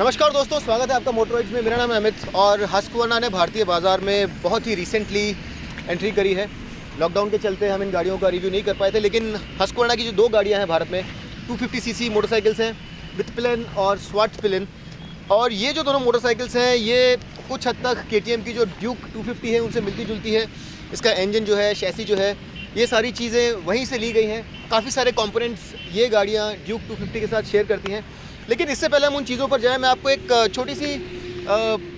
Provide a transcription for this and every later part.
नमस्कार दोस्तों, स्वागत है आपका मोटरवाइड्स में। मेरा नाम है अमित और हस्कवर्ना ने भारतीय बाज़ार में बहुत ही रिसेंटली एंट्री करी है। लॉकडाउन के चलते हम इन गाड़ियों का रिव्यू नहीं कर पाए थे, लेकिन हस्कवर्ना की जो दो गाड़ियां हैं भारत में 250 सीसी मोटरसाइकिल्स हैं, विथपिलन और स्वार्ट्सपिलन। और ये जो दोनों मोटरसाइकिल्स हैं ये कुछ हद तक KTM की जो ड्यूक 250 है उनसे मिलती जुलती है। इसका इंजन जो है, शैसी जो है, ये सारी चीज़ें वहीं से ली गई हैं। काफ़ी सारे कंपोनेंट्स ये गाड़ियाँ ड्यूक 250 के साथ शेयर करती हैं। लेकिन इससे पहले हम उन चीज़ों पर जाएं, मैं आपको एक छोटी सी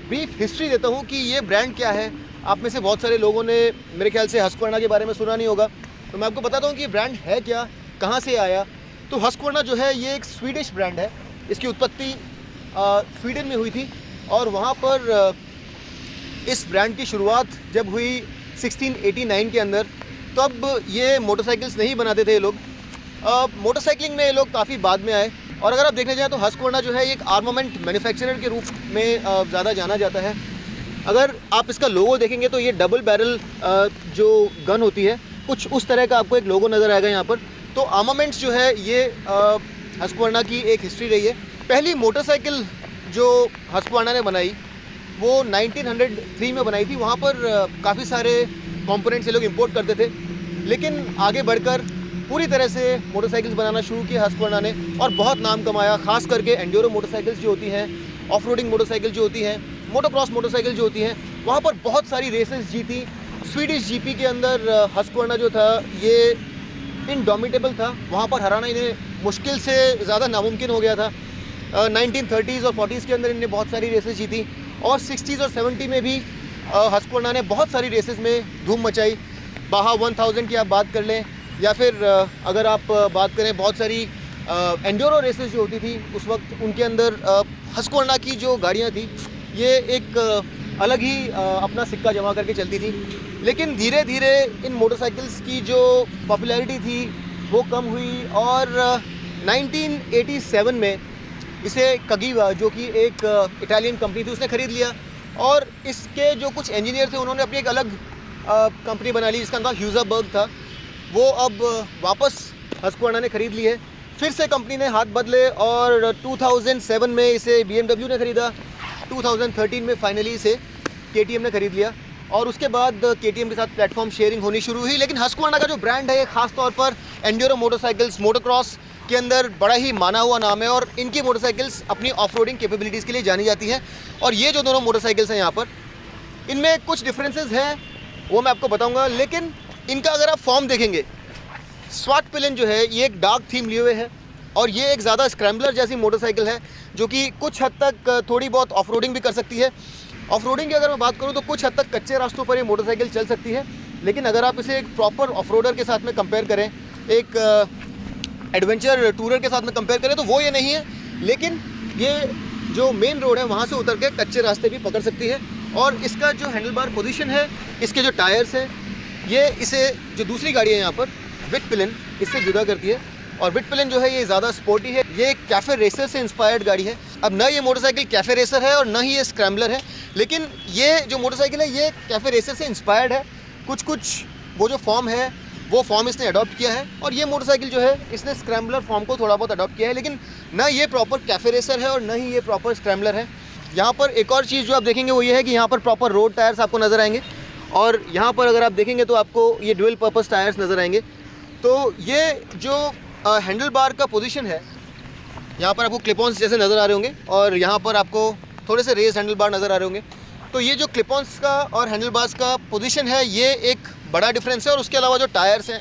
ब्रीफ हिस्ट्री देता हूं कि ये ब्रांड क्या है। आप में से बहुत सारे लोगों ने मेरे ख्याल से हस्कवर्ना के बारे में सुना नहीं होगा, तो मैं आपको बताता हूं कि ये ब्रांड है क्या, कहां से आया। तो हस्कवर्ना जो है ये एक स्वीडिश ब्रांड है। इसकी उत्पत्ति स्वीडन में हुई थी और वहाँ पर इस ब्रांड की शुरुआत जब हुई 1689 के अंदर, तब ये मोटरसाइकिल्स नहीं बनाते थे ये लोग। मोटरसाइकिलिंग में ये लोग काफ़ी बाद में आए। और अगर आप देखने जाएँ तो हस्कवर्ना जो है एक आर्मामेंट मैन्युफैक्चरर के रूप में ज़्यादा जाना जाता है। अगर आप इसका लोगो देखेंगे तो ये डबल बैरल जो गन होती है, कुछ उस तरह का आपको एक लोगो नज़र आएगा यहाँ पर। तो आर्मामेंट्स जो है ये हस्कवर्ना की एक हिस्ट्री रही है। पहली मोटरसाइकिल जो हस्कवर्ना ने बनाई वो 1903 में बनाई थी। वहाँ पर काफ़ी सारे कंपोनेंट्स ये लोग इंपोर्ट करते थे, लेकिन आगे बढ़कर पूरी तरह से मोटरसाइकिल्स बनाना शुरू किया हस्कवर्ना ने और बहुत नाम कमाया। खास करके एंड्योरो मोटरसाइकिल्स जो होती हैं, ऑफ रोडिंग मोटरसाइकिल जो होती हैं, मोटोक्रॉस मोटरसाइकिल जो होती हैं, वहाँ पर बहुत सारी रेसेस जीती। स्वीडिश GP के अंदर हस्कवर्ना जो था ये इनडोमिटेबल था। वहाँ पर हराना इन्हें मुश्किल से ज़्यादा नामुमकिन हो गया था। 1930s और 40s के अंदर इन्हें बहुत सारी रेसेस जीती और 60s और 70 में भी हस्कवर्ना ने बहुत सारी रेसेस में धूम मचाई। बाहा 1000 की आप बात कर लें, या फिर अगर आप बात करें बहुत सारी एंड्योरो रेसेस जो होती थी उस वक्त, उनके अंदर हस्कवर्ना की जो गाड़ियाँ थी ये एक अलग ही अपना सिक्का जमा करके चलती थी। लेकिन धीरे धीरे इन मोटरसाइकिल्स की जो पॉपुलैरिटी थी वो कम हुई और 1987 में इसे कगीवा, जो कि एक इटालियन कंपनी थी, उसने ख़रीद लिया। और इसके जो कुछ इंजीनियर थे उन्होंने अपनी एक अलग कंपनी बना ली जिसका नाम ह्यूज़ाबर्ग था। वो अब वापस हस्कवर्ना ने ख़रीद ली है। फिर से कंपनी ने हाथ बदले और 2007 में इसे BMW ने ख़रीदा। 2013 में फाइनली इसे KTM ने ख़रीद लिया और उसके बाद KTM के साथ प्लेटफॉर्म शेयरिंग होनी शुरू हुई। लेकिन हस्कवर्ना का जो ब्रांड है ये ख़ास तौर पर एंड्योरो मोटरसाइकिल्स, मोटोक्रॉस के अंदर बड़ा ही माना हुआ नाम है और इनकी मोटरसाइकिल्स अपनी ऑफ रोडिंग कैपेबिलिटीज़ के लिए जानी जाती हैं। और ये जो दोनों मोटरसाइकिल्स हैं यहाँ पर, इनमें कुछ डिफरेंसेस हैं, वो मैं आपको बताऊँगा। लेकिन इनका अगर आप फॉर्म देखेंगे, स्वार्ट्सपिलन जो है ये एक डार्क थीम लिए हुए है और ये एक ज़्यादा स्क्रैम्बलर जैसी मोटरसाइकिल है जो कि कुछ हद तक थोड़ी बहुत ऑफ रोडिंग भी कर सकती है। ऑफ रोडिंग की अगर मैं बात करूँ तो कुछ हद तक कच्चे रास्तों पर ये मोटरसाइकिल चल सकती है, लेकिन अगर आप इसे एक प्रॉपर ऑफ रोडर के साथ में कंपेयर करें, एक एडवेंचर टूरर के साथ में कंपेयर करें, तो वो ये नहीं है। लेकिन ये जो मेन रोड है वहाँ से उतर के कच्चे रास्ते भी पकड़ सकती है। और इसका जो हैंडल बार पोजिशन है, इसके जो टायर्स हैं, ये इसे जो दूसरी गाड़ी है यहाँ पर विथपिलन, इससे जुदा करती है। और विथपिलन जो है ये ज़्यादा स्पोर्टी है। ये एक कैफ़े रेसर से इंस्पायर्ड गाड़ी है। अब न ये मोटरसाइकिल कैफ़े रेसर है और न ही ये स्क्रैम्बलर है, लेकिन ये जो मोटरसाइकिल है ये कैफ़े रेसर से इंस्पायर्ड है। कुछ वो जो फॉर्म है वो फॉर्म इसने अडॉप्ट किया है और ये मोटरसाइकिल जो है इसने स्क्रैम्बलर फॉर्म को थोड़ा बहुत अडॉप्ट किया है। लेकिन न ये प्रॉपर कैफ़े रेसर है और न ही ये प्रॉपर स्क्रैम्बलर है। यहाँ पर एक और चीज़ जो आप देखेंगे वो ये है कि यहाँ पर प्रॉपर रोड टायर्स आपको नज़र आएंगे और यहाँ पर अगर आप देखेंगे तो आपको ये ड्यूल पर्पस टायर्स नज़र आएंगे। तो ये जो हैंडल बार का पोजीशन है, यहाँ पर आपको क्लिप-ऑन्स जैसे नज़र आ रहे होंगे और यहाँ पर आपको थोड़े से रेस हैंडल बार नज़र आ रहे होंगे। तो ये जो क्लिप-ऑन्स का और हैंडल बार्स का पोजीशन है ये एक बड़ा डिफरेंस है। और उसके अलावा जो टायर्स हैं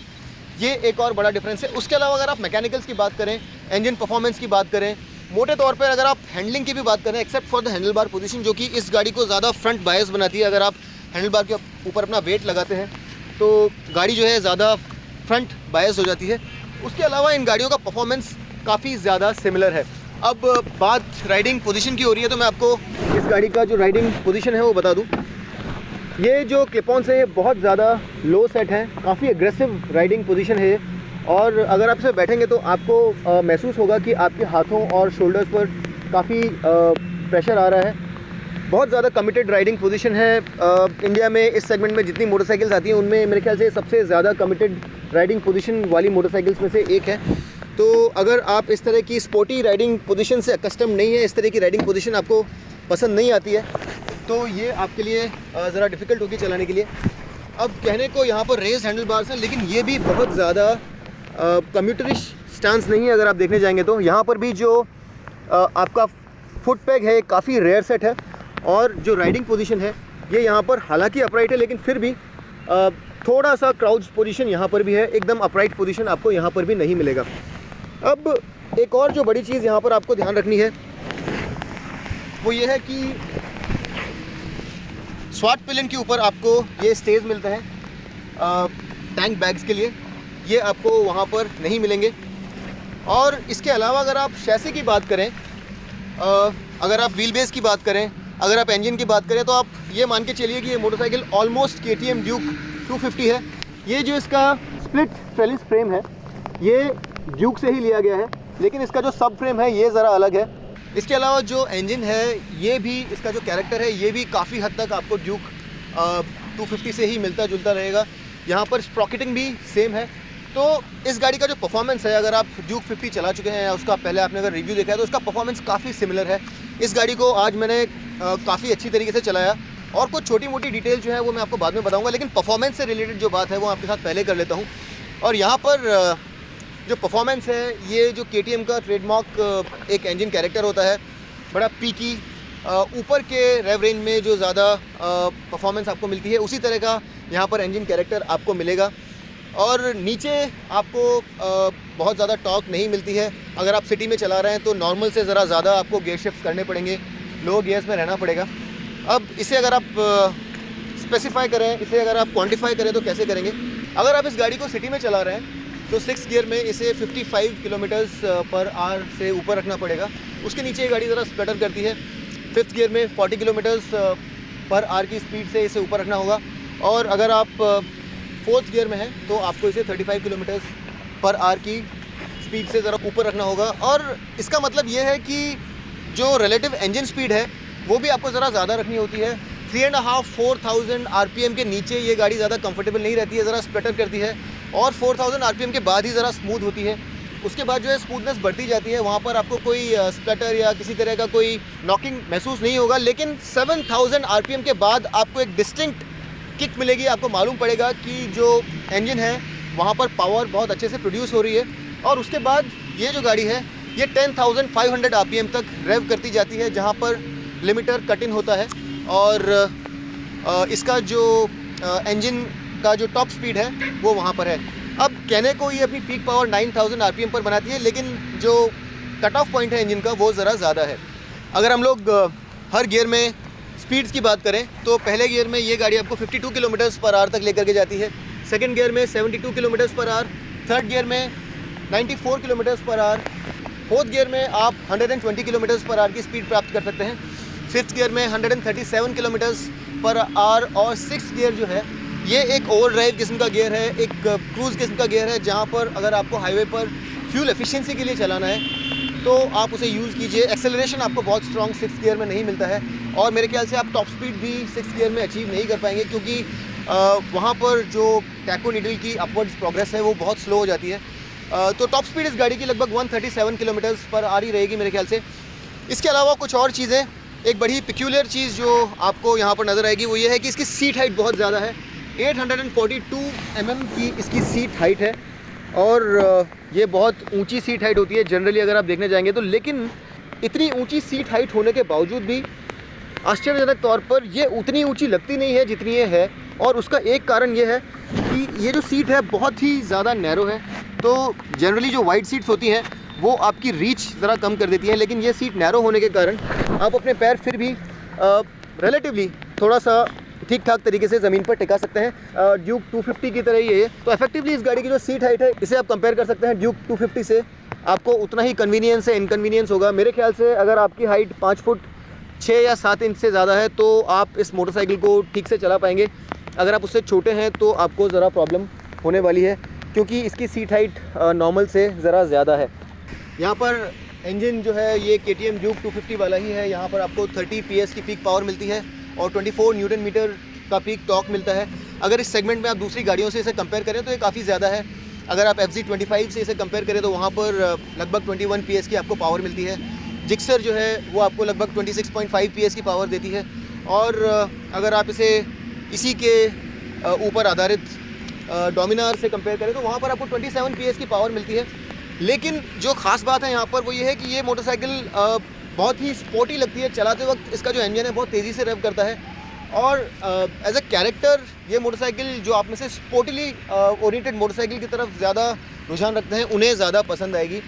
ये एक और बड़ा डिफरेंस है। उसके अलावा अगर आप मैकेनिकल्स की बात करें, इंजन परफॉर्मेंस की बात करें, मोटे तौर पर अगर आप हैंडलिंग की भी बात करें, except for the handle bar position जो कि इस गाड़ी को ज़्यादा फ्रंट बायस बनाती है। अगर आप हैंडल बार के ऊपर अपना वेट लगाते हैं तो गाड़ी जो है ज़्यादा फ्रंट बायस हो जाती है। उसके अलावा इन गाड़ियों का परफॉर्मेंस काफ़ी ज़्यादा सिमिलर है। अब बात राइडिंग पोजीशन की हो रही है तो मैं आपको इस गाड़ी का जो राइडिंग पोजीशन है वो बता दूं। ये जो क्लिप-ऑन्स है ये बहुत ज़्यादा लो सेट है, काफ़ी एग्रेसिव राइडिंग पोजीशन है। और अगर आप इसे बैठेंगे तो आपको महसूस होगा कि आपके हाथों और शोल्डर्स पर काफ़ी प्रेशर आ रहा है। बहुत ज़्यादा कमिटेड राइडिंग पोजीशन है। इंडिया में इस सेगमेंट में जितनी मोटरसाइकिल्स आती हैं उनमें मेरे ख्याल से सबसे ज़्यादा कमिटेड राइडिंग पोजीशन वाली मोटरसाइकिल्स में से एक है। तो अगर आप इस तरह की स्पोर्टी राइडिंग पोजीशन से कस्टम नहीं है, इस तरह की राइडिंग पोजीशन आपको पसंद नहीं आती है, तो ये आपके लिए ज़रा डिफ़िकल्ट होगी चलाने के लिए। अब कहने को यहाँ पर रेस्ड हैंडल बार्स हैं, लेकिन ये भी बहुत ज़्यादा कम्यूटरिश स्टांस नहीं है। अगर आप देखने जाएंगे तो यहाँ पर भी जो आपका फुट पैग है काफ़ी रेयर सेट है, और जो राइडिंग पोजीशन है ये यहाँ पर हालांकि अपराइट है, लेकिन फिर भी थोड़ा सा क्राउच पोजीशन यहाँ पर भी है। एकदम अपराइट पोजीशन आपको यहाँ पर भी नहीं मिलेगा। अब एक और जो बड़ी चीज़ यहाँ पर आपको ध्यान रखनी है वो ये है कि स्वाट पिलियन के ऊपर आपको ये स्टेज मिलता है टैंक बैग्स के लिए, ये आपको वहाँ पर नहीं मिलेंगे। और इसके अलावा अगर आप शैसी की बात करें, अगर आप व्हील बेस की बात करें, अगर आप इंजन की बात करें, तो आप ये मान के चलिए कि ये मोटरसाइकिल ऑलमोस्ट KTM ड्यूक 250 है। ये जो इसका स्प्लिट ट्रेलिस फ्रेम है ये ड्यूक से ही लिया गया है, लेकिन इसका जो सब फ्रेम है ये ज़रा अलग है। इसके अलावा जो इंजन है ये भी, इसका जो कैरेक्टर है ये भी काफ़ी हद तक आपको ड्यूक 250 से ही मिलता जुलता रहेगा। यहाँ पर स्प्रॉकेटिंग भी सेम है। तो इस गाड़ी का जो परफॉर्मेंस है, अगर आप ड्यूक 50 चला चुके हैं या उसका पहले आपने अगर रिव्यू देखा है, तो उसका परफॉर्मेंस काफ़ी सिमिलर है। इस गाड़ी को आज मैंने काफ़ी अच्छी तरीके से चलाया, और कुछ छोटी मोटी डिटेल जो है वो मैं आपको बाद में बताऊंगा, लेकिन परफॉर्मेंस से रिलेटेड जो बात है वो आपके साथ पहले कर लेता हूँ। और यहाँ पर जो परफॉर्मेंस है, ये जो KTM का ट्रेडमार्क एक इंजन कैरेक्टर होता है, बड़ा पीकी, ऊपर के रेव रेंज में जो ज़्यादा परफॉर्मेंस आपको मिलती है, उसी तरह का यहाँ पर इंजन कैरेक्टर आपको मिलेगा। और नीचे आपको बहुत ज़्यादा टॉर्क नहीं मिलती है। अगर आप सिटी में चला रहे हैं तो नॉर्मल से ज़रा ज़्यादा आपको गियर शिफ्ट करने पड़ेंगे, लो गियर्स में रहना पड़ेगा। अब इसे अगर आप स्पेसिफाई करें, इसे अगर आप क्वांटिफाई करें तो कैसे करेंगे? अगर आप इस गाड़ी को सिटी में चला रहे हैं तो 6 गियर में इसे 55 किलोमीटर्स पर आवर से ऊपर रखना पड़ेगा। उसके नीचे ये गाड़ी ज़रा स्प्लटर करती है। 5th गियर में 40 किलोमीटर्स पर आवर की स्पीड से इसे ऊपर रखना होगा। और अगर आप 4th गियर में हैं तो आपको इसे 35 किलोमीटर्स पर आवर की स्पीड से ज़रा ऊपर रखना होगा। और इसका मतलब ये है कि जो रिलेटिव इंजन स्पीड है वो भी आपको ज़रा ज़्यादा रखनी होती है। 3,500-4,000 RPM के नीचे ये गाड़ी ज़्यादा कंफर्टेबल नहीं रहती है, ज़रा स्प्लटर करती है। और 4,000 RPM के बाद ही ज़रा स्मूथ होती है। उसके बाद जो है स्मूथनेस बढ़ती जाती है, वहाँ पर आपको कोई स्प्लटर या किसी तरह का कोई नॉकिंग महसूस नहीं होगा। लेकिन 7,000 RPM के बाद आपको एक डिस्टिंक्ट किक मिलेगी। आपको मालूम पड़ेगा कि जो इंजन है वहाँ पर पावर बहुत अच्छे से प्रोड्यूस हो रही है। और उसके बाद ये जो गाड़ी है ये 10,500 RPM तक रेव करती जाती है, जहाँ पर लिमिटर कट इन होता है। और इसका जो इंजन का जो टॉप स्पीड है वो वहाँ पर है। अब कहने को ये अपनी पीक पावर 9,000 RPM पर बनाती है, लेकिन जो कट ऑफ पॉइंट है इंजन का वो ज़रा ज़्यादा है। अगर हम लोग हर गियर में स्पीड्स की बात करें तो पहले गियर में ये गाड़ी आपको 52 किलोमीटर्स पर आवर तक लेकर के जाती है। सेकंड गियर में 72 kilometres per hour, third gear में 94 kilometres per hour, fourth gear में आप 120 किलोमीटर्स पर आवर की स्पीड प्राप्त कर सकते हैं। फिफ्थ गियर में 137 किलोमीटर्स पर आवर। और सिक्स गियर जो है ये एक ओवर ड्राइव किस्म का गियर है, एक क्रूज़ किस्म का गियर है, जहाँ पर अगर आपको हाईवे पर फ्यूल एफिशिएंसी के लिए चलाना है तो आप उसे यूज़ कीजिए। एक्सेलरेशन आपको बहुत स्ट्रॉन्ग 6th गियर में नहीं मिलता है, और मेरे ख्याल से आप टॉप स्पीड भी 6th गियर में अचीव नहीं कर पाएंगे, क्योंकि वहाँ पर जो टैको नीडल की अपवर्ड्स प्रोग्रेस है वो बहुत स्लो हो जाती है। तो टॉप स्पीड इस गाड़ी की लगभग 137 किलोमीटर्स पर आ रही रहेगी मेरे ख्याल से। इसके अलावा कुछ और चीज़ें, एक बड़ी पिक्यूलियर चीज़ जो आपको यहाँ पर नज़र आएगी वो ये है कि इसकी सीट हाइट बहुत ज़्यादा है। 842 mm की इसकी सीट हाइट है, और ये बहुत ऊंची सीट हाइट होती है जनरली अगर आप देखने जाएंगे तो। लेकिन इतनी ऊंची सीट हाइट होने के बावजूद भी आश्चर्यजनक तौर पर ये उतनी ऊंची लगती नहीं है जितनी ये है। और उसका एक कारण ये है कि ये जो सीट है बहुत ही ज़्यादा नैरो है। तो जनरली जो वाइड सीट्स होती हैं वो आपकी रीच ज़रा कम कर देती हैं, लेकिन ये सीट नैरो होने के कारण आप अपने पैर फिर भी रिलेटिवली थोड़ा सा ठीक ठाक तरीके से ज़मीन पर टिका सकते हैं। ड्यूक 250 की तरह ही है। तो इफेक्टिवली इस गाड़ी की जो सीट हाइट है इसे आप कंपेयर कर सकते हैं ड्यूक 250 से। आपको उतना ही कन्वीनियंस है, इनकन्वीनियंस होगा। मेरे ख्याल से अगर आपकी हाइट 5 फुट 6 या 7 इंच से ज़्यादा है तो आप इस मोटरसाइकिल को ठीक से चला पाएंगे। अगर आप उससे छोटे हैं तो आपको ज़रा प्रॉब्लम होने वाली है, क्योंकि इसकी सीट हाइट नॉर्मल से ज़रा ज़्यादा है। यहाँ पर इंजन जो है ये KTM ड्यूक 250 वाला ही है। यहाँ पर आपको 30 PS की पीक पावर मिलती है और 24 न्यूटन मीटर का पीक टॉर्क मिलता है। अगर इस सेगमेंट में आप दूसरी गाड़ियों से इसे कंपेयर करें तो ये काफ़ी ज़्यादा है। अगर आप FZ25 से इसे कंपेयर करें तो वहाँ पर लगभग 21 PS की आपको पावर मिलती है। जिक्सर जो है वो आपको लगभग 26.5 PS की पावर देती है। और अगर आप इसे इसी के ऊपर आधारित डोमिनार से कंपेयर करें तो वहाँ पर आपको 27 PS की पावर मिलती है। लेकिन जो ख़ास बात है यहाँ पर वो ये है कि ये मोटरसाइकिल बहुत ही स्पोर्टी लगती है। चलाते वक्त इसका जो इंजन है बहुत तेज़ी से रेव करता है और एज अ कैरेक्टर ये मोटरसाइकिल जो आप में से स्पोर्टली ओरिएंटेड मोटरसाइकिल की तरफ ज़्यादा रुझान रखते हैं उन्हें ज़्यादा पसंद आएगी।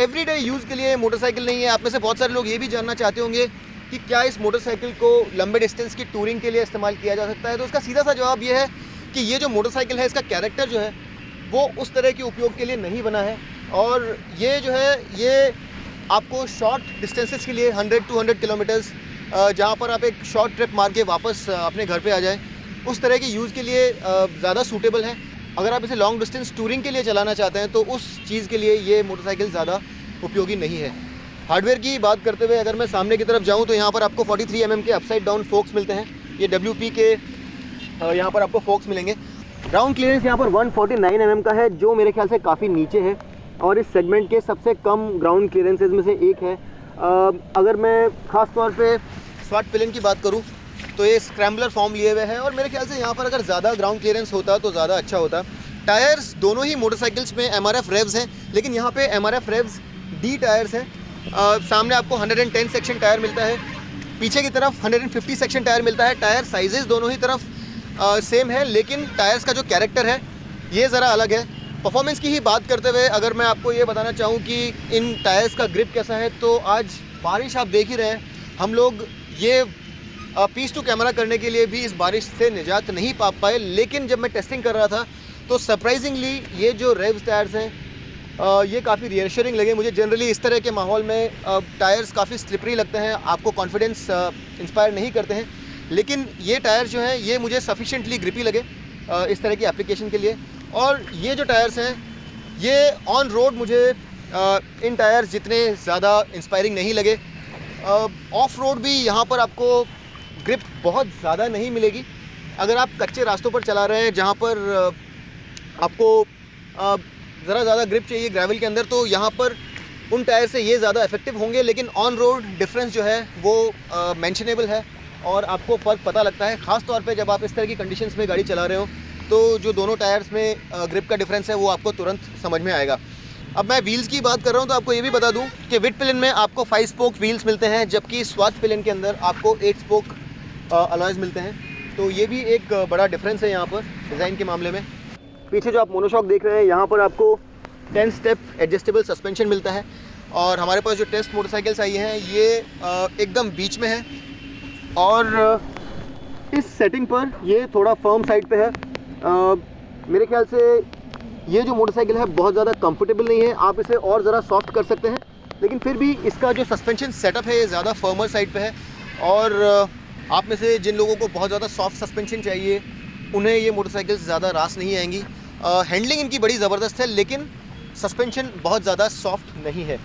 एवरीडे यूज़ के लिए मोटरसाइकिल नहीं है। आप में से बहुत सारे लोग ये भी जानना चाहते होंगे कि क्या इस मोटरसाइकिल को लंबे डिस्टेंस की टूरिंग के लिए इस्तेमाल किया जा सकता है। तो उसका सीधा सा जवाब ये है कि ये जो मोटरसाइकिल है इसका कैरेक्टर जो है वो उस तरह के उपयोग के लिए नहीं बना है। और ये जो है ये आपको शॉर्ट डिस्टेंसेस के लिए 100-200 किलोमीटर्स जहाँ पर आप एक शॉर्ट ट्रिप मार के वापस अपने घर पे आ जाएं उस तरह के यूज़ के लिए ज़्यादा सूटेबल है। अगर आप इसे लॉन्ग डिस्टेंस टूरिंग के लिए चलाना चाहते हैं तो उस चीज़ के लिए ये मोटरसाइकिल ज़्यादा उपयोगी नहीं है। हार्डवेयर की बात करते हुए अगर मैं सामने की तरफ जाऊँ तो यहाँ पर आपको 43 mm के अपसाइड डाउन फोक्स मिलते हैं। ये WP के यहाँ पर आपको फोक्स मिलेंगे। ग्राउंड क्लियरेंस यहाँ पर 149 mm का है जो मेरे ख्याल से काफ़ी नीचे है और इस सेगमेंट के सबसे कम ग्राउंड क्लियरेंसेज में से एक है। अगर मैं ख़ास तौर पे स्वाट पिलियन की बात करूँ तो ये स्क्रैम्बलर फॉर्म लिए हुए हैं और मेरे ख्याल से यहाँ पर अगर ज़्यादा ग्राउंड क्लियरेंस होता तो ज़्यादा अच्छा होता। टायर्स दोनों ही मोटरसाइकिल्स में MRF रेव्स हैं लेकिन यहाँ पे MRF रेव्स D टायर्स हैं। सामने आपको 110 सेक्शन टायर मिलता है, पीछे की तरफ 150 सेक्शन टायर मिलता है। टायर साइजेस दोनों ही तरफ सेम है लेकिन टायर्स का जो कैरेक्टर है ये ज़रा अलग है। परफॉर्मेंस की ही बात करते हुए अगर मैं आपको ये बताना चाहूँ कि इन टायर्स का ग्रिप कैसा है तो आज बारिश आप देख ही रहे हैं। हम लोग ये पीस टू कैमरा करने के लिए भी इस बारिश से निजात नहीं पा पाए लेकिन जब मैं टेस्टिंग कर रहा था तो सरप्राइजिंगली ये जो रेव्स टायर्स हैं ये काफ़ी रिएश्योरिंग लगे मुझे। जनरली इस तरह के माहौल में टायर्स काफ़ी स्लिपरी लगते हैं, आपको कॉन्फिडेंस इंस्पायर नहीं करते हैं। लेकिन ये टायर जो हैं ये मुझे सफिशेंटली ग्रिपी लगे इस तरह की एप्लीकेशन के लिए। और ये जो टायर्स हैं ये ऑन रोड मुझे इन टायर्स जितने ज़्यादा इंस्पायरिंग नहीं लगे। ऑफ रोड भी यहाँ पर आपको ग्रिप बहुत ज़्यादा नहीं मिलेगी। अगर आप कच्चे रास्तों पर चला रहे हैं जहाँ पर आपको ज़रा ज़्यादा ग्रिप चाहिए ग्रेवल के अंदर तो यहाँ पर उन टायर से ये ज़्यादा इफेक्टिव होंगे। लेकिन ऑन रोड डिफरेंस जो है वो मेंशनेबल है और आपको फ़र्क पता लगता है, ख़ास तौर पे जब आप इस तरह की कंडीशंस में गाड़ी चला रहे हो तो जो दोनों टायर्स में ग्रिप का डिफरेंस है वो आपको तुरंत समझ में आएगा। अब मैं व्हील्स की बात कर रहा हूँ तो आपको ये भी बता दूँ कि विट पिलियन में आपको 5 स्पोक व्हील्स मिलते हैं जबकि स्वाट पिलियन के अंदर आपको 8 स्पोक अलॉयज़ मिलते हैं। तो ये भी एक बड़ा डिफरेंस है यहाँ पर डिज़ाइन के मामले में। पीछे जो आप मोनोशॉक देख रहे हैं यहाँ पर आपको 10 स्टेप एडजस्टेबल सस्पेंशन मिलता है और हमारे पास जो टेस्ट मोटरसाइकिल्स आई हैं ये एकदम बीच में है और इस सेटिंग पर ये थोड़ा फर्म साइड पे है। मेरे ख्याल से ये जो मोटरसाइकिल है बहुत ज़्यादा कंफर्टेबल नहीं है, आप इसे और ज़रा सॉफ्ट कर सकते हैं लेकिन फिर भी इसका जो सस्पेंशन सेटअप है ये ज़्यादा फर्मर साइड पे है। और आप में से जिन लोगों को बहुत ज़्यादा सॉफ्ट सस्पेंशन चाहिए उन्हें ये मोटरसाइकिल ज़्यादा रास नहीं आएंगी। हैंडलिंग इनकी बड़ी ज़बरदस्त है लेकिन सस्पेंशन बहुत ज़्यादा सॉफ्ट नहीं है।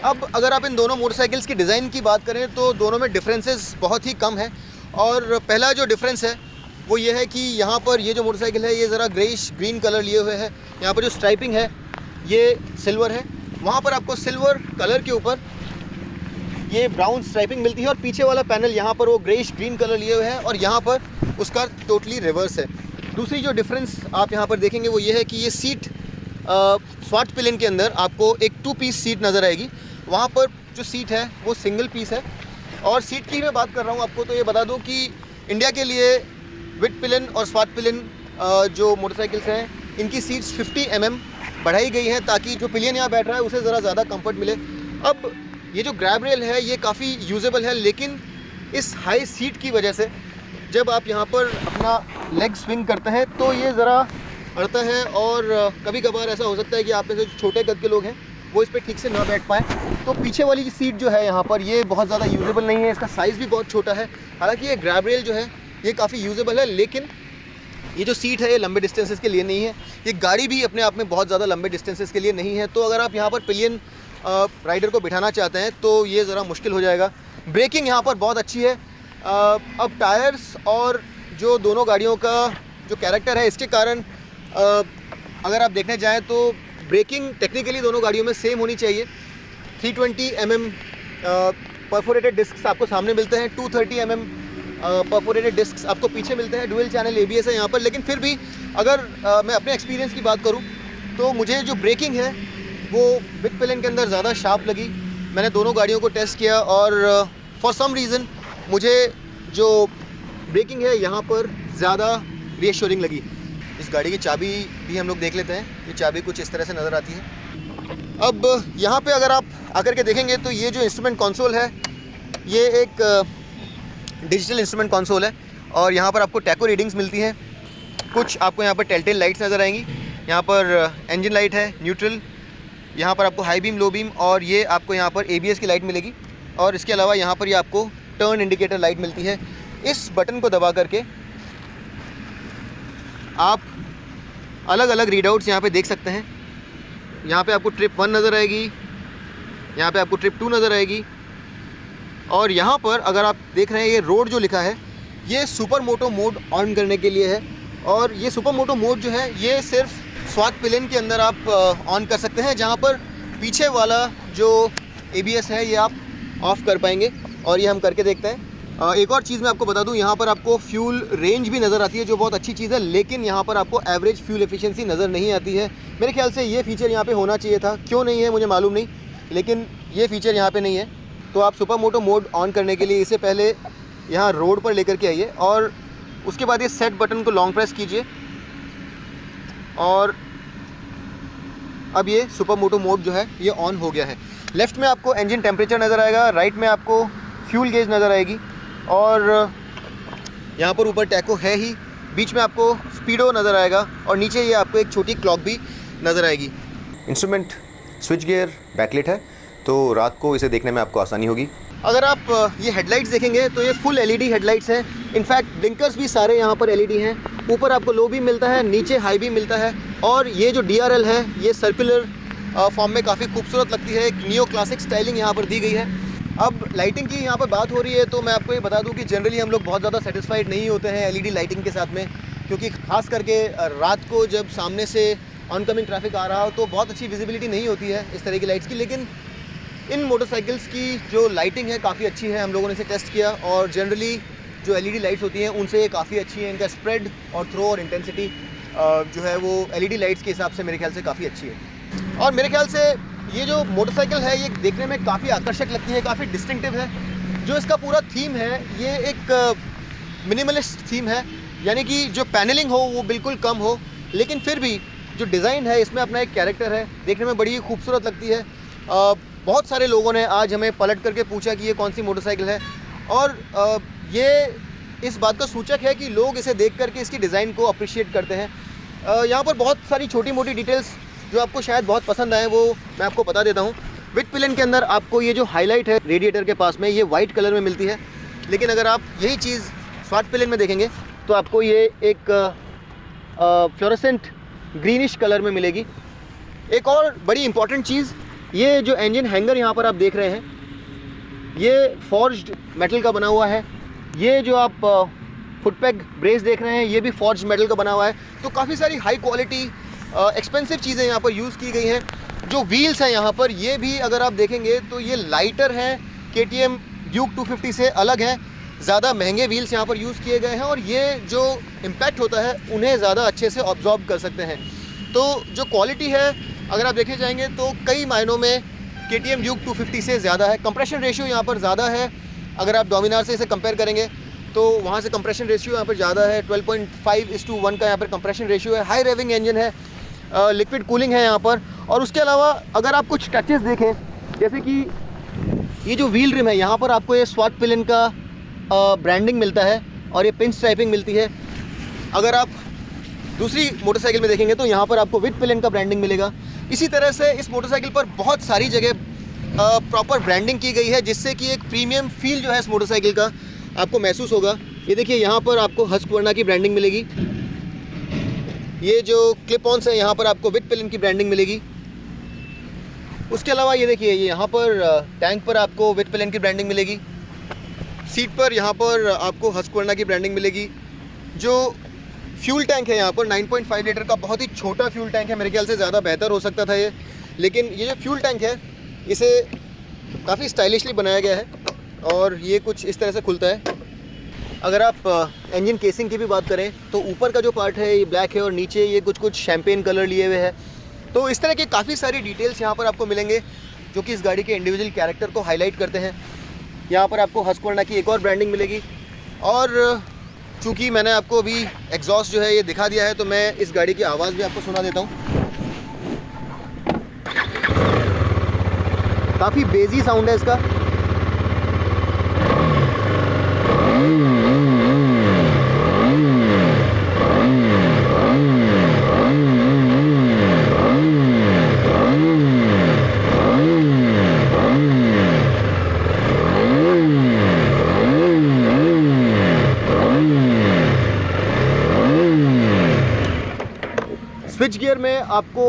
अब अगर आप इन दोनों मोटरसाइकिल्स की डिज़ाइन की बात करें तो दोनों में डिफरेंसेस बहुत ही कम है। और पहला जो डिफरेंस है वो ये है कि यहाँ पर ये जो मोटरसाइकिल है ये ज़रा ग्रेइश ग्रीन कलर लिए हुए है। यहाँ पर जो स्ट्राइपिंग है ये सिल्वर है, वहाँ पर आपको सिल्वर कलर के ऊपर ये ब्राउन स्ट्राइपिंग मिलती है और पीछे वाला पैनल यहाँ पर वो ग्रेइश ग्रीन कलर लिए हुए है और यहाँ पर उसका टोटली रिवर्स है। दूसरी जो डिफरेंस आप यहाँ पर देखेंगे वो ये है कि ये सीट स्वाट पिलियन के अंदर आपको एक 2 पीस सीट नज़र आएगी, वहाँ पर जो सीट है वो सिंगल पीस है। और सीट की मैं बात कर रहा हूँ आपको तो ये बता दूँ कि इंडिया के लिए विट पिलियन और स्वाट पिलियन जो मोटरसाइकिल्स हैं इनकी सीट्स 50 mm बढ़ाई गई हैं ताकि जो पिलियन यहाँ बैठ रहा है उसे ज़रा ज़्यादा कंफर्ट मिले। अब ये जो ग्रैब रेल है ये काफ़ी यूजेबल है लेकिन इस हाई सीट की वजह से जब आप यहाँ पर अपना लेग स्विंग करते हैं तो ये ज़रा अड़ता है और कभी कभार ऐसा हो सकता है कि आप में से छोटे कद के लोग हैं वो इस पर ठीक से ना बैठ पाएँ। तो पीछे वाली सीट जो है यहाँ पर ये बहुत ज़्यादा यूजेबल नहीं है, इसका साइज़ भी बहुत छोटा है। हालांकि ये ग्रैब रेल जो है ये काफ़ी यूजेबल है लेकिन ये जो सीट है ये लंबे डिस्टेंसेस के लिए नहीं है। ये गाड़ी भी अपने आप में बहुत ज़्यादा लंबे डिस्टेंसेस के लिए नहीं है। तो अगर आप यहाँ पर पिलियन राइडर को बिठाना चाहते हैं तो ये ज़रा मुश्किल हो जाएगा। ब्रेकिंग यहाँ पर बहुत अच्छी है। अब टायर्स और जो दोनों गाड़ियों का जो कैरेक्टर है इसके कारण अगर आप देखने जाएँ तो ब्रेकिंग टेक्निकली दोनों गाड़ियों में सेम होनी चाहिए। 320 mm परफोरेटेड डिस्क्स आपको सामने मिलते हैं, 230 mm परफोरेटेड डिस्क्स आपको पीछे मिलते हैं। डुअल चैनल ABS है यहाँ पर, लेकिन फिर भी अगर मैं अपने एक्सपीरियंस की बात करूँ तो मुझे जो ब्रेकिंग है वो बिग पिलेन के अंदर ज़्यादा शार्प लगी। मैंने दोनों गाड़ियों को टेस्ट किया और फॉर सम रीज़न मुझे जो ब्रेकिंग है यहाँ पर ज़्यादा रीअश्योरिंग लगी। इस गाड़ी की चाबी भी हम लोग देख लेते हैं। ये चाबी कुछ इस तरह से नज़र आती है। अब यहाँ पे अगर आप आकर के देखेंगे तो ये जो इंस्ट्रूमेंट कंसोल है ये एक डिजिटल इंस्ट्रूमेंट कंसोल है और यहाँ पर आपको टैको रीडिंग्स मिलती हैं। कुछ आपको यहाँ पर टेलटेल लाइट्स नज़र आएंगी। यहाँ पर इंजन लाइट है, न्यूट्रल, यहाँ पर आपको हाई बीम, लो बीम, और ये आपको यहाँ पर ABS की लाइट मिलेगी। और इसके अलावा यहाँ पर ये आपको टर्न इंडिकेटर लाइट मिलती है। इस बटन को दबा करके आप अलग अलग रीडआउट्स यहाँ पे देख सकते हैं। यहाँ पे आपको ट्रिप 1 नज़र आएगी, यहाँ पे आपको ट्रिप 2 नज़र आएगी, और यहाँ पर अगर आप देख रहे हैं ये रोड जो लिखा है ये सुपर मोटो मोड ऑन करने के लिए है। और ये सुपर मोटो मोड जो है ये सिर्फ स्वाट पिलेन के अंदर आप ऑन कर सकते हैं, जहाँ पर पीछे वाला जो ABS है ये आप ऑफ़ कर पाएंगे। और ये हम करके देखते हैं। एक और चीज़ मैं आपको बता दूं, यहाँ पर आपको फ्यूल रेंज भी नज़र आती है जो बहुत अच्छी चीज़ है, लेकिन यहाँ पर आपको एवरेज फ्यूल एफिशिएंसी नज़र नहीं आती है। मेरे ख्याल से ये फ़ीचर यहाँ पे होना चाहिए था, क्यों नहीं है मुझे मालूम नहीं, लेकिन ये फ़ीचर यहाँ पे नहीं है। तो आप सुपर मोटो मोड ऑन करने के लिए इससे पहले यहाँ रोड पर लेकर के आइए और उसके बाद ये सेट बटन को लॉन्ग प्रेस कीजिए और अब ये सुपर मोटो मोड जो है ये ऑन हो गया है। लेफ़्ट में आपको इंजन टेम्परेचर नज़र आएगा, राइट में आपको फ्यूल गेज नज़र आएगी और यहाँ पर ऊपर टैको है ही, बीच में आपको स्पीडो नज़र आएगा और नीचे ये आपको एक छोटी क्लॉक भी नज़र आएगी। इंस्ट्रूमेंट स्विच गियर बैकलाइट है तो रात को इसे देखने में आपको आसानी होगी। अगर आप ये हेडलाइट्स देखेंगे तो ये फुल LED हेडलाइट्स हैं। इनफैक्ट ब्लिंकर्स भी सारे यहाँ पर LED हैं। ऊपर आपको लो बीम मिलता है, नीचे हाई बीम मिलता है और ये जो DRL है ये सर्कुलर फॉर्म में काफ़ी खूबसूरत लगती है। एक नियो क्लासिक स्टाइलिंग यहाँ पर दी गई है। अब लाइटिंग की यहाँ पर बात हो रही है तो मैं आपको ये बता दूँ कि जनरली हम लोग बहुत ज़्यादा सेटिस्फाइड नहीं होते हैं LED लाइटिंग के साथ में, क्योंकि ख़ास करके रात को जब सामने से ऑनकमिंग ट्रैफिक आ रहा हो तो बहुत अच्छी विजिबिलिटी नहीं होती है इस तरह की लाइट्स की। लेकिन इन मोटरसाइकिल्स की जो लाइटिंग है काफ़ी अच्छी है। हम लोगों ने इसे टेस्ट किया और जनरली जो LED लाइट्स होती हैं उनसे ये काफ़ी अच्छी है। इनका स्प्रेड और थ्रो और इंटेंसिटी जो है वो LED लाइट्स के हिसाब से मेरे ख्याल से काफ़ी अच्छी है। और मेरे ख्याल से ये जो मोटरसाइकिल है ये देखने में काफ़ी आकर्षक लगती है, काफ़ी डिस्टिंक्टिव है। जो इसका पूरा थीम है ये एक मिनिमलिस्ट थीम है, यानी कि जो पैनलिंग हो वो बिल्कुल कम हो, लेकिन फिर भी जो डिज़ाइन है इसमें अपना एक कैरेक्टर है, देखने में बड़ी खूबसूरत लगती है। बहुत सारे लोगों ने आज हमें पलट करके पूछा कि ये कौन सी मोटरसाइकिल है और ये इस बात का सूचक है कि लोग इसे देख करके इसकी डिज़ाइन को अप्रिशिएट करते हैं। यहाँ पर बहुत सारी छोटी मोटी डिटेल्स जो आपको शायद बहुत पसंद आए वो मैं आपको बता देता हूँ। विड पिलेन के अंदर आपको ये जो हाईलाइट है रेडिएटर के पास में ये वाइट कलर में मिलती है, लेकिन अगर आप यही चीज़ स्वाट पिलेन में देखेंगे तो आपको ये एक फ्लोरेसेंट ग्रीनिश कलर में मिलेगी। एक और बड़ी इंपॉर्टेंट चीज़, ये जो इंजन हैंगर यहाँ पर आप देख रहे हैं ये फॉर्ज्ड मेटल का बना हुआ है। ये जो आप फुटपैग ब्रेस देख रहे हैं ये भी फॉर्ज्ड मेटल का बना हुआ है। तो काफ़ी सारी हाई क्वालिटी एक्सपेंसिव चीज़ें यहाँ पर यूज़ की गई हैं। जो व्हील्स हैं यहाँ पर ये भी अगर आप देखेंगे तो ये लाइटर हैं, KTM ड्यूक 250 से अलग हैं। ज़्यादा महंगे व्हील्स यहाँ पर यूज़ किए गए हैं और ये जो इम्पैक्ट होता है उन्हें ज़्यादा अच्छे से ऑब्जॉर्ब कर सकते हैं। तो जो क्वालिटी है अगर आप देखे जाएंगे तो कई मायनों में KTM ड्यूक 250 से ज़्यादा है। कंप्रेशन रेशियो यहाँ पर ज़्यादा है। अगर आप डोमिनार से इसे कंपेयर करेंगे तो वहाँ से कंप्रेशन रेशियो यहाँ पर ज़्यादा है। 12.5:1 का यहाँ पर कंप्रेशन रेशियो है। हाई रेविंग इंजन है, लिक्विड कूलिंग है यहाँ पर। और उसके अलावा अगर आप कुछ टचेस देखें, जैसे कि ये जो व्हील रिम है यहाँ पर आपको ये स्वाट पिलेन का ब्रांडिंग मिलता है और ये पिन स्ट्राइपिंग मिलती है। अगर आप दूसरी मोटरसाइकिल में देखेंगे तो यहाँ पर आपको विड पिलेन का ब्रांडिंग मिलेगा। इसी तरह से इस मोटरसाइकिल पर बहुत सारी जगह प्रॉपर ब्रांडिंग की गई है, जिससे कि एक प्रीमियम फील जो है इस मोटरसाइकिल का आपको महसूस होगा। ये देखिए यहाँ पर आपको हस्कवर्ना की ब्रांडिंग मिलेगी। ये जो क्लिप ऑन्स है यहाँ पर आपको विड पिलेन की ब्रांडिंग मिलेगी। उसके अलावा ये देखिए ये यहाँ पर टैंक पर आपको विड पिलेन की ब्रांडिंग मिलेगी। सीट पर यहाँ पर आपको हस्कवर्ना की ब्रांडिंग मिलेगी। जो फ्यूल टैंक है यहाँ पर 9.5 लीटर का, बहुत ही छोटा फ्यूल टैंक है, मेरे ख्याल से ज़्यादा बेहतर हो सकता था ये, लेकिन ये जो फ्यूल टैंक है इसे काफ़ी स्टाइलिशली बनाया गया है और ये कुछ इस तरह से खुलता है। अगर आप इंजन केसिंग की भी बात करें तो ऊपर का जो पार्ट है ये ब्लैक है और नीचे ये कुछ शैम्पेन कलर लिए हुए है। तो इस तरह के काफ़ी सारी डिटेल्स यहाँ पर आपको मिलेंगे जो कि इस गाड़ी के इंडिविजुअल कैरेक्टर को हाईलाइट करते हैं। यहाँ पर आपको हस्क्वर्ना की एक और ब्रांडिंग मिलेगी और चूँकि मैंने आपको अभी एग्जॉस्ट जो है ये दिखा दिया है तो मैं इस गाड़ी की आवाज़ भी आपको सुना देता हूँ। काफ़ी बेजी साउंड है इसका। स्विच गियर में आपको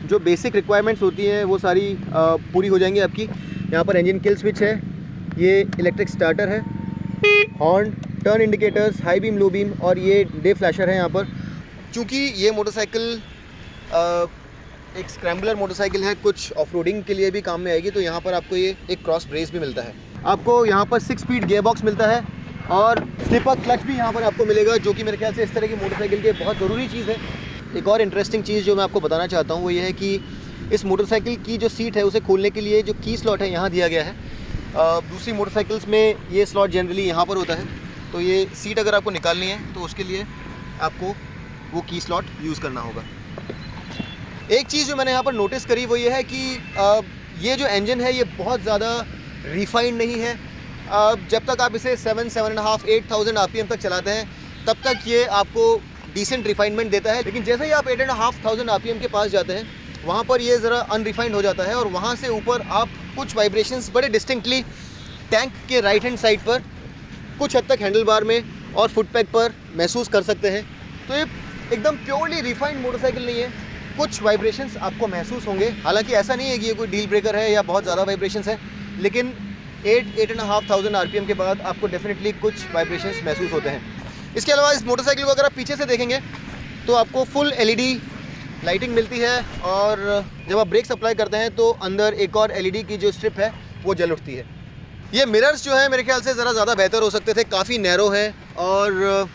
जो बेसिक रिक्वायरमेंट्स होती हैं वो सारी पूरी हो जाएंगी आपकी। यहाँ पर इंजन किल स्विच है, ये इलेक्ट्रिक स्टार्टर है, horn, turn indicators, high beam, low beam और ये डे फ्लैशर है यहाँ पर। चूँकि ये मोटरसाइकिल एक स्क्रैम्बलर मोटरसाइकिल है, कुछ ऑफ रोडिंग के लिए भी काम में आएगी, तो यहाँ पर आपको ये एक क्रॉस ब्रेस भी मिलता है। आपको यहाँ पर 6 स्पीड गियर बॉक्स मिलता है और स्लिपर क्लच भी यहाँ पर आपको मिलेगा, जो कि मेरे ख्याल से इस तरह की मोटरसाइकिल की बहुत ज़रूरी चीज़ है। एक और इंटरेस्टिंग चीज़ जो मैं आपको बताना चाहता हूँ वो ये है कि इस मोटरसाइकिल की जो सीट है उसे खोलने के लिए जो की स्लॉट है यहाँ दिया गया है। दूसरी मोटरसाइकिल्स में ये स्लॉट जनरली यहाँ पर होता है, तो ये सीट अगर आपको निकालनी है तो उसके लिए आपको वो की स्लॉट यूज़ करना होगा। एक चीज़ जो मैंने यहाँ पर नोटिस करी वो ये है कि ये जो इंजन है ये बहुत ज़्यादा रिफाइंड नहीं है। जब तक आप इसे 7,500, 8,000 RPM तक चलाते हैं तब तक ये आपको डिसेंट रिफाइनमेंट देता है, लेकिन जैसे ही आप 8,500 RPM के पास जाते हैं वहाँ पर ये ज़रा अनरिफाइंड हो जाता है और वहाँ से ऊपर आप कुछ वाइब्रेशंस बड़े डिस्टिंक्टली टैंक के राइट हैंड साइड पर, कुछ हद तक हैंडल बार में और फुट पैक पर महसूस कर सकते हैं। तो ये एकदम प्योरली रिफाइंड मोटरसाइकिल नहीं है, कुछ वाइब्रेशंस आपको महसूस होंगे। हालांकि ऐसा नहीं है कि ये कोई डील ब्रेकर है या बहुत ज़्यादा वाइब्रेशंस है, लेकिन 8,500 RPM के बाद आपको डेफिनेटली कुछ वाइब्रेशंस महसूस होते हैं। इसके अलावा इस मोटरसाइकिल को अगर आप पीछे से देखेंगे तो आपको फुल LED लाइटिंग मिलती है और जब आप ब्रेक अप्लाई करते हैं तो अंदर एक और LED की जो स्ट्रिप है वो जल उठती है। ये मिरर्स जो है मेरे ख्याल से ज़्यादा बेहतर हो सकते थे, काफ़ी नैरो है और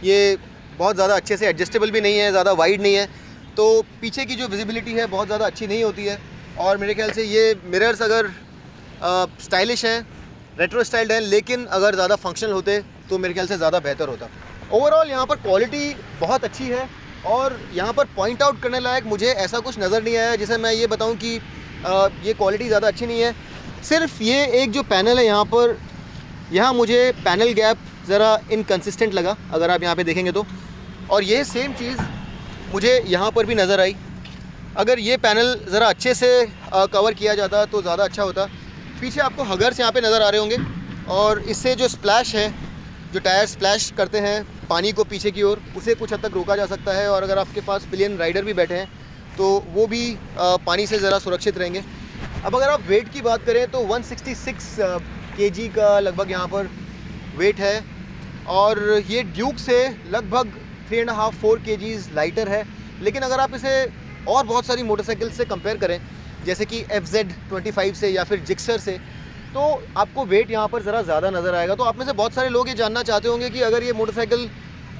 ये बहुत ज़्यादा अच्छे से एडजस्टेबल भी नहीं है, ज़्यादा वाइड नहीं है, तो पीछे की जो विजिबिलिटी है बहुत ज़्यादा अच्छी नहीं होती है। और मेरे ख्याल से ये मिरर्स अगर स्टाइलिश हैं, रेट्रो स्टाइल्ड हैं, लेकिन अगर ज़्यादा फंक्शनल होते तो मेरे ख्याल से ज़्यादा बेहतर होता। ओवरऑल यहाँ पर क्वालिटी बहुत अच्छी है और यहाँ पर पॉइंट आउट करने लायक मुझे ऐसा कुछ नज़र नहीं आया जिसे मैं ये बताऊँ कि ये क्वालिटी ज़्यादा अच्छी नहीं है। सिर्फ ये एक जो पैनल है यहाँ पर, यहाँ मुझे पैनल गैप ज़रा इनकंसिस्टेंट लगा अगर आप यहाँ पे देखेंगे तो, और ये सेम चीज़ मुझे यहाँ पर भी नज़र आई। अगर ये पैनल ज़रा अच्छे से कवर किया जाता तो ज़्यादा अच्छा होता। पीछे आपको हगर्स यहाँ पे नज़र आ रहे होंगे और इससे जो स्प्लैश है, जो टायर स्प्लैश करते हैं पानी को पीछे की ओर, उसे कुछ हद तक रोका जा सकता है। और अगर आपके पास पिलियन राइडर भी बैठे हैं तो वो भी पानी से ज़रा सुरक्षित रहेंगे। अब अगर आप वेट की बात करें तो 166 kg का लगभग यहाँ पर वेट है और ये ड्यूक से लगभग 3.5-4 kg लाइटर है। लेकिन अगर आप इसे और बहुत सारी मोटरसाइकिल से कंपेयर करें जैसे कि FZ25 से या फिर जिक्सर से, तो आपको वेट यहाँ पर ज़रा ज़्यादा नज़र आएगा। तो आप में से बहुत सारे लोग ये जानना चाहते होंगे कि अगर ये मोटरसाइकिल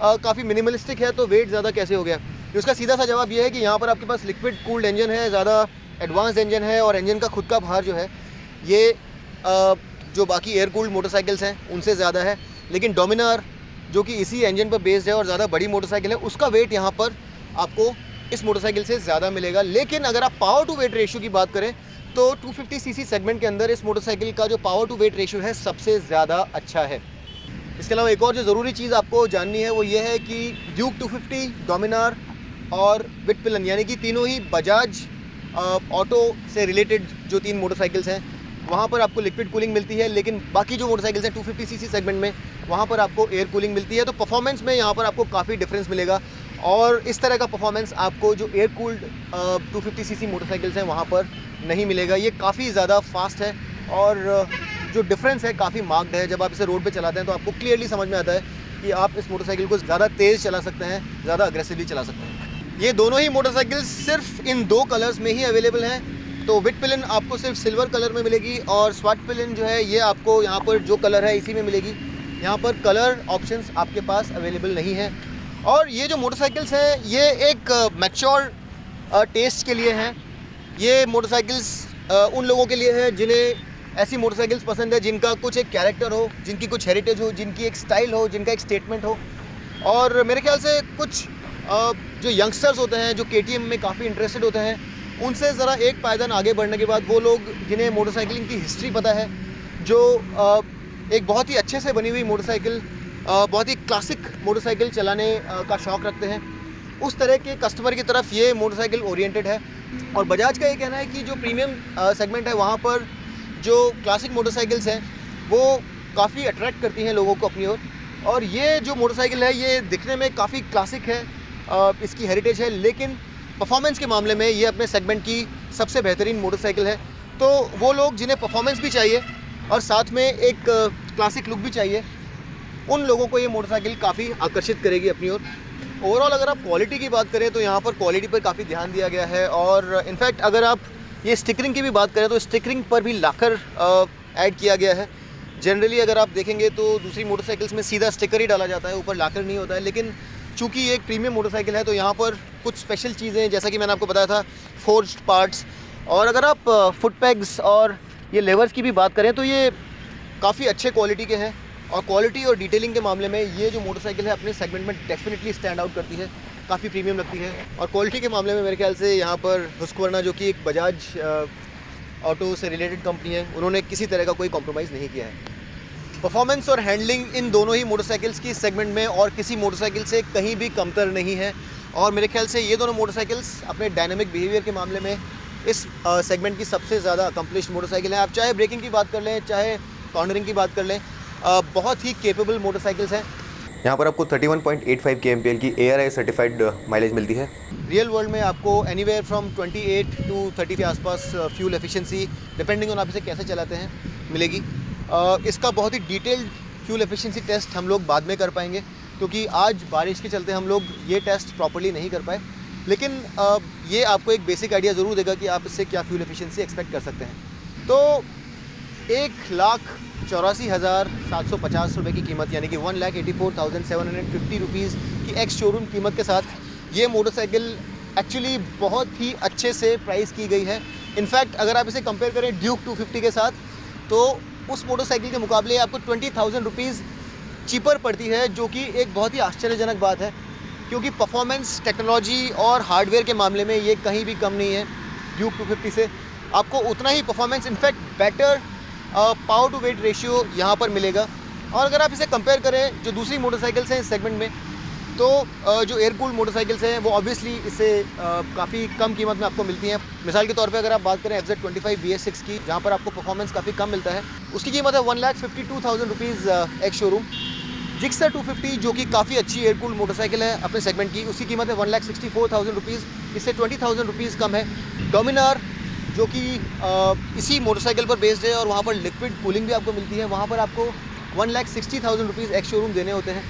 काफ़ी मिनिमलिस्टिक है तो वेट ज़्यादा कैसे हो गया। उसका सीधा सा जवाब ये है कि यहाँ पर आपके पास लिक्विड कूल्ड इंजन है, ज़्यादा एडवांस्ड इंजन है और इंजन का खुद का भार जो है ये जो बाकी एयर कूल्ड मोटरसाइकिल्स हैं उनसे ज़्यादा है। लेकिन डोमिनार जो कि इसी इंजन पर बेस्ड है और ज़्यादा बड़ी मोटरसाइकिल है, उसका वेट यहाँ पर आपको इस मोटरसाइकिल से ज़्यादा मिलेगा। लेकिन अगर आप पावर टू वेट रेशियो की बात करें तो 250 cc सेगमेंट के अंदर इस मोटरसाइकिल का जो पावर टू वेट रेशियो है सबसे ज़्यादा अच्छा है। इसके अलावा एक और जो ज़रूरी चीज़ आपको जाननी है वो ये है कि ड्यूक 250, डोमिनार और विटपिलन यानी कि तीनों ही बजाज ऑटो से रिलेटेड जो 3 मोटरसाइकिल्स हैं वहाँ पर आपको लिक्विड कूलिंग मिलती है, लेकिन बाकी जो मोटरसाइकिल्स हैं 250 cc सेगमेंट में वहाँ पर आपको एयर कूलिंग मिलती है। तो परफॉर्मेंस में यहाँ पर आपको काफ़ी डिफरेंस मिलेगा और इस तरह का परफॉर्मेंस आपको जो एयर कूल्ड 250 cc मोटरसाइकिल्स हैं वहाँ पर नहीं मिलेगा। ये काफ़ी ज़्यादा फास्ट है और जो डिफरेंस है काफ़ी मार्क्ड है। जब आप इसे रोड पे चलाते हैं तो आपको क्लियरली समझ में आता है कि आप इस मोटरसाइकिल को ज़्यादा तेज़ चला सकते हैं, ज़्यादा अग्रेसिवली चला सकते हैं। ये दोनों ही मोटरसाइकिल सिर्फ इन 2 कलर्स में ही अवेलेबल हैं। तो विट पिलिन आपको सिर्फ सिल्वर कलर में मिलेगी और स्वॉट पिलिन जो है ये आपको यहाँ पर जो कलर है इसी में मिलेगी। यहाँ पर कलर ऑप्शंस आपके पास अवेलेबल नहीं है। और ये जो मोटरसाइकिल्स हैं ये एक मैच्योर टेस्ट के लिए हैं। ये मोटरसाइकिल्स उन लोगों के लिए है जिन्हें ऐसी मोटरसाइकिल्स पसंद है जिनका कुछ एक कैरेक्टर हो, जिनकी कुछ हेरिटेज हो, जिनकी एक स्टाइल हो, जिनका एक स्टेटमेंट हो। और मेरे ख्याल से कुछ जो यंगस्टर्स होते हैं जो KTM में काफ़ी इंटरेस्टेड होते हैं, उनसे ज़रा एक पायदान आगे बढ़ने के बाद वो लोग जिन्हें मोटरसाइकिलिंग की हिस्ट्री पता है, जो एक बहुत ही अच्छे से बनी हुई मोटरसाइकिल, बहुत ही क्लासिक मोटरसाइकिल चलाने का शौक़ रखते हैं, उस तरह के कस्टमर की तरफ ये मोटरसाइकिल ओरिएंटेड है। और बजाज का ये कहना है कि जो प्रीमियम सेगमेंट है वहाँ पर जो क्लासिक मोटरसाइकिल्स हैं वो काफ़ी अट्रैक्ट करती हैं लोगों को अपनी ओर। और ये जो मोटरसाइकिल है ये दिखने में काफ़ी क्लासिक है, इसकी हेरिटेज है, लेकिन परफॉर्मेंस के मामले में ये अपने सेगमेंट की सबसे बेहतरीन मोटरसाइकिल है। तो वो लोग जिन्हें परफॉर्मेंस भी चाहिए और साथ में एक क्लासिक लुक भी चाहिए, उन लोगों को ये मोटरसाइकिल काफ़ी आकर्षित करेगी अपनी ओर। ओवरऑल अगर आप क्वालिटी की बात करें तो यहाँ पर क्वालिटी पर काफ़ी ध्यान दिया गया है। और इनफैक्ट अगर आप ये स्टिकरिंग की भी बात करें तो स्टिकरिंग पर भी लाकर ऐड किया गया है। जनरली अगर आप देखेंगे तो दूसरी मोटरसाइकिल्स में सीधा स्टिकर ही डाला जाता है, ऊपर लाकर नहीं होता है। लेकिन चूँकि ये एक प्रीमियम मोटरसाइकिल है तो यहाँ पर कुछ स्पेशल चीज़ें, जैसा कि मैंने आपको बताया था, फोर्ज्ड पार्ट्स। और अगर आप फुट पैग्स और ये लेवर्स की भी बात करें तो ये काफ़ी अच्छे क्वालिटी के हैं। और क्वालिटी और डिटेलिंग के मामले में ये जो मोटरसाइकिल है अपने सेगमेंट में डेफिनेटली स्टैंड आउट करती है, काफ़ी प्रीमियम लगती है। और क्वालिटी के मामले में मेरे ख्याल से यहाँ पर हुस्कवर्ना, जो कि एक बजाज ऑटो से रिलेटेड कंपनी है, उन्होंने किसी तरह का कोई कॉम्प्रोमाइज़ नहीं किया है। परफॉर्मेंस और हैंडलिंग इन दोनों ही मोटरसाइकिल्स की सेगमेंट में और किसी मोटरसाइकिल से कहीं भी कमतर नहीं है। और मेरे ख्याल से ये दोनों मोटरसाइकिल्स अपने डायनामिक बिहेवियर के मामले में इस सेगमेंट की सबसे ज़्यादा अकम्पलिश्ड मोटरसाइकिल है। आप चाहे ब्रेकिंग की बात कर लें, चाहे कॉर्नरिंग की बात कर लें, बहुत ही केपेबल मोटरसाइकिल्स हैं। यहाँ पर आपको 31.85 kmpl की ARAI सर्टिफाइड माइलेज मिलती है। रियल वर्ल्ड में आपको एनीवेयर फ्रॉम 28 to 30 के आसपास फ्यूल एफिशिएंसी, डिपेंडिंग ऑन आप इसे कैसे चलाते हैं, मिलेगी। इसका बहुत ही डिटेल्ड फ्यूल एफिशिएंसी टेस्ट हम लोग बाद में कर पाएंगे, क्योंकि आज बारिश के चलते हम लोग ये टेस्ट प्रॉपर्ली नहीं कर पाए। लेकिन ये आपको एक बेसिक आइडिया ज़रूर देगा कि आप इससे क्या फ्यूल एफिशिएंसी एक्सपेक्ट कर सकते हैं। तो 1,84,750 रुपये की कीमत, यानी कि 1,84,750 रुपीज़ की एक्स शोरूम कीमत के साथ ये मोटरसाइकिल एक्चुअली बहुत ही अच्छे से प्राइस की गई है। इनफैक्ट अगर आप इसे कंपेयर करें ड्यूक 250 के साथ, तो उस मोटरसाइकिल के मुकाबले आपको 20,000 रुपीज़ चीपर पड़ती है, जो कि एक बहुत ही आश्चर्यजनक बात है, क्योंकि परफॉर्मेंस, टेक्नोलॉजी और हार्डवेयर के मामले में ये कहीं भी कम नहीं है ड्यूक 250 से। आपको उतना ही performance, in fact better power to weight ratio यहाँ पर मिलेगा। और अगर आप इसे कंपेयर करें जो दूसरी मोटरसाइकिल्स हैं इस सेगमेंट में, तो जो एयर कूल्ड मोटरसाइकिल्स हैं वो ऑब्वियसली इससे काफ़ी कम कीमत में आपको मिलती हैं। मिसाल के तौर पे अगर आप बात करें FZ25 BS6 की, जहाँ पर आपको परफॉर्मेंस काफ़ी कम मिलता है, उसकी कीमत है 1,52,000 रुपीज़ एक्स शोरूम। जिक्सर 250 जो कि काफ़ी अच्छी एयर कूल्ड मोटरसाइकिल है अपने सेगमेंट की, उसकी कीमत है 1,64,000 रुपीज़, इससे 20,000 रुपीज़ कम है। डोमिनार जो कि इसी मोटरसाइकिल पर बेस्ड है और वहाँ पर लिक्विड कूलिंग भी आपको मिलती है, वहाँ पर आपको 1,60,000 रुपीज़ एक्स शोरूम देने होते हैं।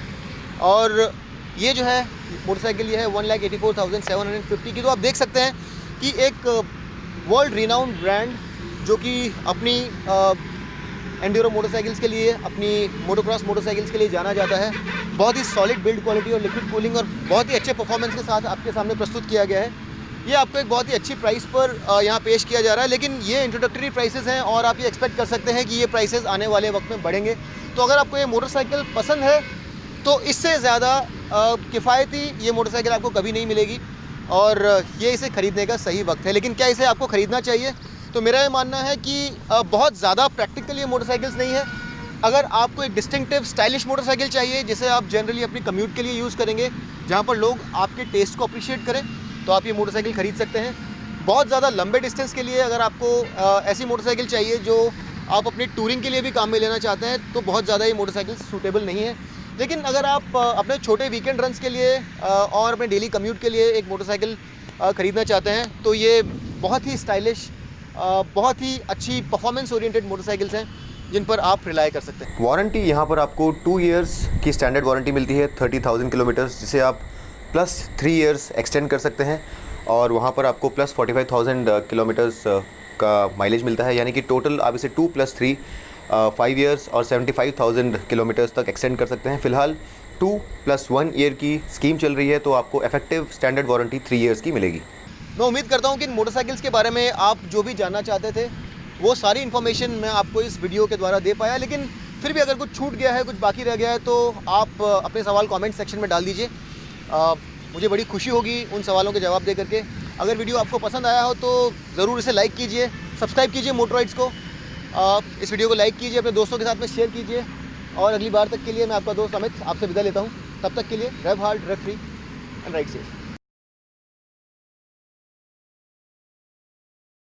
और ये जो है मोटरसाइकिल ये है 1,84,750 की। तो आप देख सकते हैं कि एक वर्ल्ड रिनाउंड ब्रांड जो कि अपनी एंड्यूरो मोटरसाइकिल्स के लिए, अपनी मोटोक्रॉस मोटरसाइकिल्स के लिए जाना जाता है, बहुत ही सॉलिड बिल्ड क्वालिटी और लिक्विड कूलिंग और बहुत ही अच्छे परफॉर्मेंस के साथ आपके सामने प्रस्तुत किया गया है। ये आपको एक बहुत ही अच्छी प्राइस पर यहाँ पेश किया जा रहा है, लेकिन ये इंट्रोडक्टरी प्राइसेस हैं और आप ये एक्सपेक्ट कर सकते हैं कि ये प्राइसेस आने वाले वक्त में बढ़ेंगे। तो अगर आपको ये मोटरसाइकिल पसंद है तो इससे ज़्यादा किफ़ायती ये मोटरसाइकिल आपको कभी नहीं मिलेगी और ये इसे ख़रीदने का सही वक्त है। लेकिन क्या इसे आपको ख़रीदना चाहिए? तो मेरा ये मानना है कि बहुत ज़्यादा प्रैक्टिकल ये मोटरसाइकिल्स नहीं है। अगर आपको एक डिस्टिंक्टिव स्टाइलिश मोटरसाइकिल चाहिए जिसे आप जनरली अपनी कम्यूट के लिए यूज़ करेंगे, जहाँ पर लोग आपके टेस्ट को अप्रिशिएट करें, तो आप ये मोटरसाइकिल ख़रीद सकते हैं। बहुत ज़्यादा लंबे डिस्टेंस के लिए अगर आपको ऐसी मोटरसाइकिल चाहिए जो आप अपनी टूरिंग के लिए भी काम में लेना चाहते हैं, तो बहुत ज़्यादा ये मोटरसाइकिल सूटेबल नहीं है। लेकिन अगर आप अपने छोटे वीकेंड रन्स के लिए और अपने डेली कम्यूट के लिए एक मोटरसाइकिल ख़रीदना चाहते हैं, तो ये बहुत ही स्टाइलिश, बहुत ही अच्छी परफॉर्मेंस ओरिएंटेड मोटरसाइकिल्स हैं। जिन पर आप रिलाई कर सकते हैं। वारंटी यहाँ पर आपको 2 इयर्स की स्टैंडर्ड वारंटी मिलती है 30,000 किलोमीटर्स, जिसे आप प्लस 3 इयर्स एक्सटेंड कर सकते हैं और वहाँ पर आपको प्लस 45,000 किलोमीटर्स का माइलेज मिलता है। यानी कि टोटल आप इसे 2 + 3 5 इयर्स और 75,000 किलोमीटर्स तक एक्सटेंड कर सकते हैं। फ़िलहाल 2 + 1 ईयर की स्कीम चल रही है, तो आपको इफेक्टिव स्टैंडर्ड वारंटी 3 इयर्स की मिलेगी। मैं उम्मीद करता हूँ कि इन मोटरसाइकिल्स के बारे में आप जो भी जानना चाहते थे वो सारी इन्फॉर्मेशन मैं आपको इस वीडियो के द्वारा दे पाया, लेकिन फिर भी अगर कुछ छूट गया है, कुछ बाकी रह गया है, तो आप अपने सवाल कमेंट सेक्शन में डाल दीजिए। मुझे बड़ी खुशी होगी उन सवालों के जवाब दे करके। अगर वीडियो आपको पसंद आया हो तो ज़रूर इसे लाइक कीजिए, सब्सक्राइब कीजिए मोटरराइड्स को, इस वीडियो को लाइक कीजिए, अपने दोस्तों के साथ में शेयर कीजिए। और अगली बार तक के लिए मैं आपका दोस्त अमित आपसे विदा लेता हूँ। तब तक के लिए drive hard, drive free and ride safe.